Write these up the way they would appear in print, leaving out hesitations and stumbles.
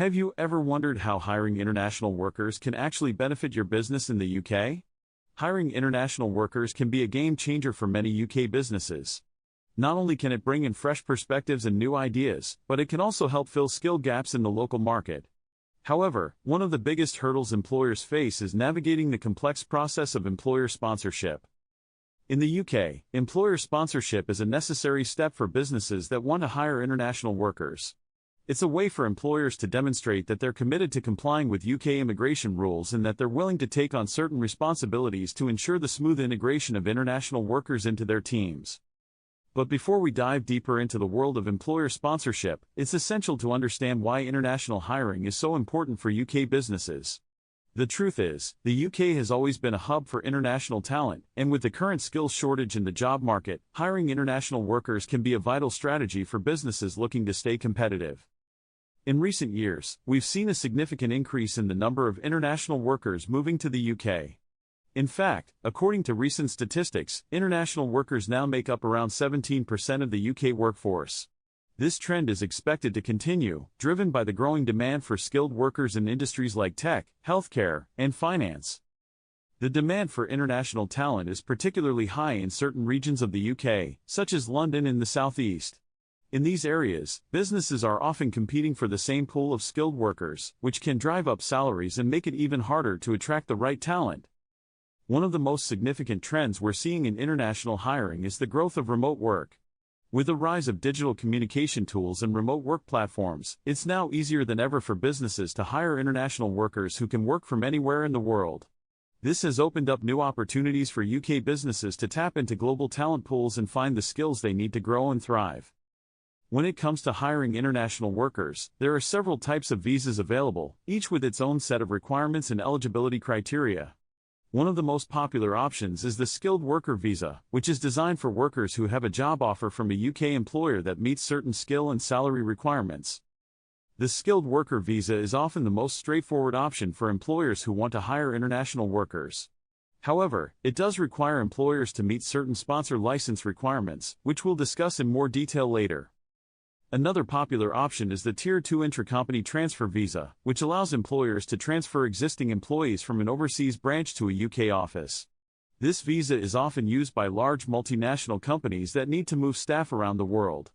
Have you ever wondered how hiring international workers can actually benefit your business in the UK? Hiring international workers can be a game changer for many UK businesses. Not only can it bring in fresh perspectives and new ideas, but it can also help fill skill gaps in the local market. However, one of the biggest hurdles employers face is navigating the complex process of employer sponsorship. In the UK, employer sponsorship is a necessary step for businesses that want to hire international workers. It's a way for employers to demonstrate that they're committed to complying with UK immigration rules and that they're willing to take on certain responsibilities to ensure the smooth integration of international workers into their teams. But before we dive deeper into the world of employer sponsorship, it's essential to understand why international hiring is so important for UK businesses. The truth is, the UK has always been a hub for international talent, and with the current skills shortage in the job market, hiring international workers can be a vital strategy for businesses looking to stay competitive. In recent years, we've seen a significant increase in the number of international workers moving to the UK. In fact, according to recent statistics, international workers now make up around 17% of the UK workforce. This trend is expected to continue, driven by the growing demand for skilled workers in industries like tech, healthcare, and finance. The demand for international talent is particularly high in certain regions of the UK, such as London and the Southeast. In these areas, businesses are often competing for the same pool of skilled workers, which can drive up salaries and make it even harder to attract the right talent. One of the most significant trends we're seeing in international hiring is the growth of remote work. With the rise of digital communication tools and remote work platforms, it's now easier than ever for businesses to hire international workers who can work from anywhere in the world. This has opened up new opportunities for UK businesses to tap into global talent pools and find the skills they need to grow and thrive. When it comes to hiring international workers, there are several types of visas available, each with its own set of requirements and eligibility criteria. One of the most popular options is the skilled worker visa, which is designed for workers who have a job offer from a UK employer that meets certain skill and salary requirements. The skilled worker visa is often the most straightforward option for employers who want to hire international workers. However, it does require employers to meet certain sponsor license requirements, which we'll discuss in more detail later. Another popular option is the Tier 2 intra-company transfer visa, which allows employers to transfer existing employees from an overseas branch to a UK office. This visa is often used by large multinational companies that need to move staff around the world.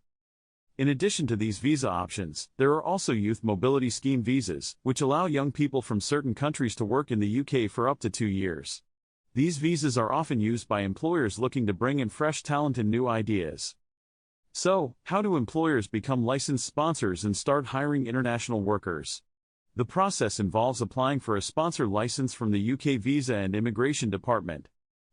In addition to these visa options, there are also Youth Mobility Scheme visas, which allow young people from certain countries to work in the UK for up to 2 years. These visas are often used by employers looking to bring in fresh talent and new ideas. So, how do employers become licensed sponsors and start hiring international workers? The process involves applying for a sponsor license from the UK Visa and Immigration Department.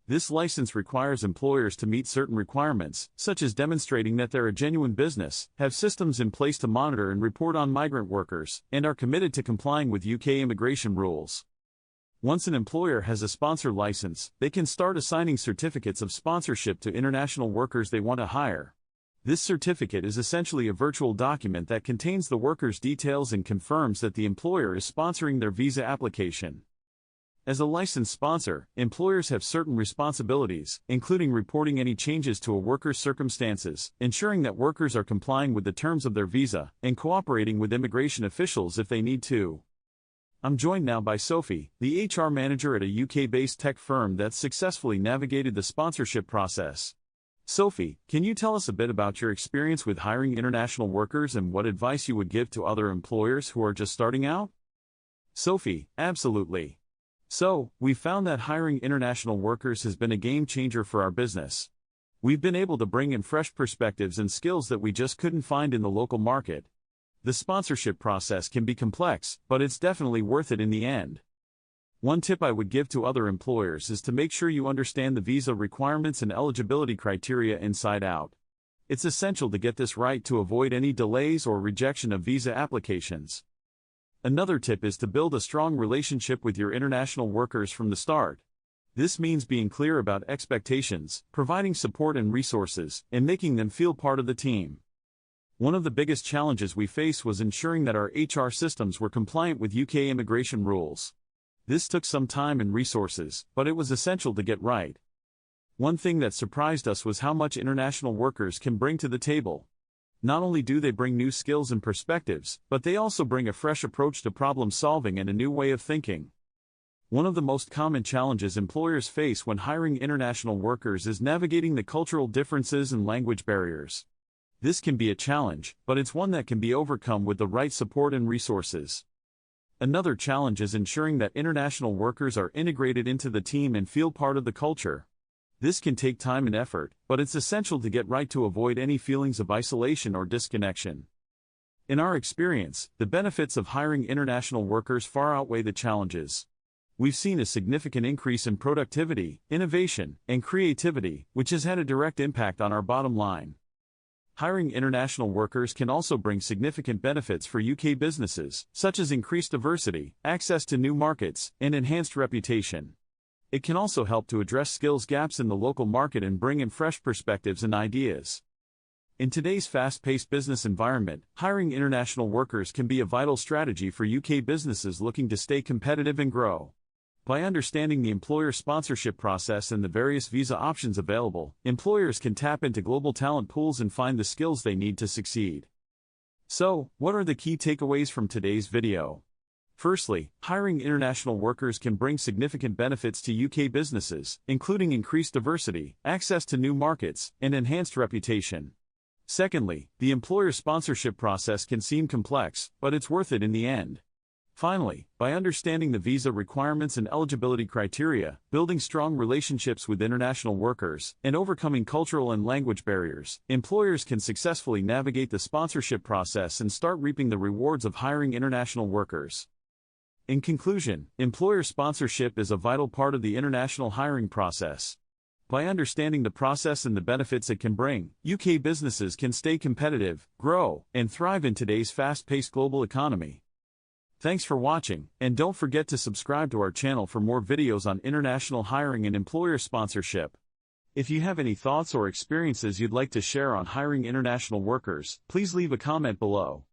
This license requires employers to meet certain requirements, such as demonstrating that they're a genuine business, have systems in place to monitor and report on migrant workers, and are committed to complying with UK immigration rules. Once an employer has a sponsor license, they can start assigning certificates of sponsorship to international workers they want to hire. This certificate is essentially a virtual document that contains the worker's details and confirms that the employer is sponsoring their visa application. As a licensed sponsor, employers have certain responsibilities, including reporting any changes to a worker's circumstances, ensuring that workers are complying with the terms of their visa, and cooperating with immigration officials if they need to. I'm joined now by Sophie, the HR manager at a UK-based tech firm that's successfully navigated the sponsorship process. Sophie, can you tell us a bit about your experience with hiring international workers and what advice you would give to other employers who are just starting out? Sophie, absolutely. So, we've found that hiring international workers has been a game changer for our business. We've been able to bring in fresh perspectives and skills that we just couldn't find in the local market. The sponsorship process can be complex, but it's definitely worth it in the end. One tip I would give to other employers is to make sure you understand the visa requirements and eligibility criteria inside out. It's essential to get this right to avoid any delays or rejection of visa applications. Another tip is to build a strong relationship with your international workers from the start. This means being clear about expectations, providing support and resources, and making them feel part of the team. One of the biggest challenges we faced was ensuring that our HR systems were compliant with UK immigration rules. This took some time and resources, but it was essential to get right. One thing that surprised us was how much international workers can bring to the table. Not only do they bring new skills and perspectives, but they also bring a fresh approach to problem solving and a new way of thinking. One of the most common challenges employers face when hiring international workers is navigating the cultural differences and language barriers. This can be a challenge, but it's one that can be overcome with the right support and resources. Another challenge is ensuring that international workers are integrated into the team and feel part of the culture. This can take time and effort, but it's essential to get right to avoid any feelings of isolation or disconnection. In our experience, the benefits of hiring international workers far outweigh the challenges. We've seen a significant increase in productivity, innovation, and creativity, which has had a direct impact on our bottom line. Hiring international workers can also bring significant benefits for UK businesses, such as increased diversity, access to new markets, and enhanced reputation. It can also help to address skills gaps in the local market and bring in fresh perspectives and ideas. In today's fast-paced business environment, hiring international workers can be a vital strategy for UK businesses looking to stay competitive and grow. By understanding the employer sponsorship process and the various visa options available, employers can tap into global talent pools and find the skills they need to succeed. So, what are the key takeaways from today's video? Firstly, hiring international workers can bring significant benefits to UK businesses, including increased diversity, access to new markets, and enhanced reputation. Secondly, the employer sponsorship process can seem complex, but it's worth it in the end. Finally, by understanding the visa requirements and eligibility criteria, building strong relationships with international workers, and overcoming cultural and language barriers, employers can successfully navigate the sponsorship process and start reaping the rewards of hiring international workers. In conclusion, employer sponsorship is a vital part of the international hiring process. By understanding the process and the benefits it can bring, UK businesses can stay competitive, grow, and thrive in today's fast-paced global economy. Thanks for watching, and don't forget to subscribe to our channel for more videos on international hiring and employer sponsorship. If you have any thoughts or experiences you'd like to share on hiring international workers, please leave a comment below.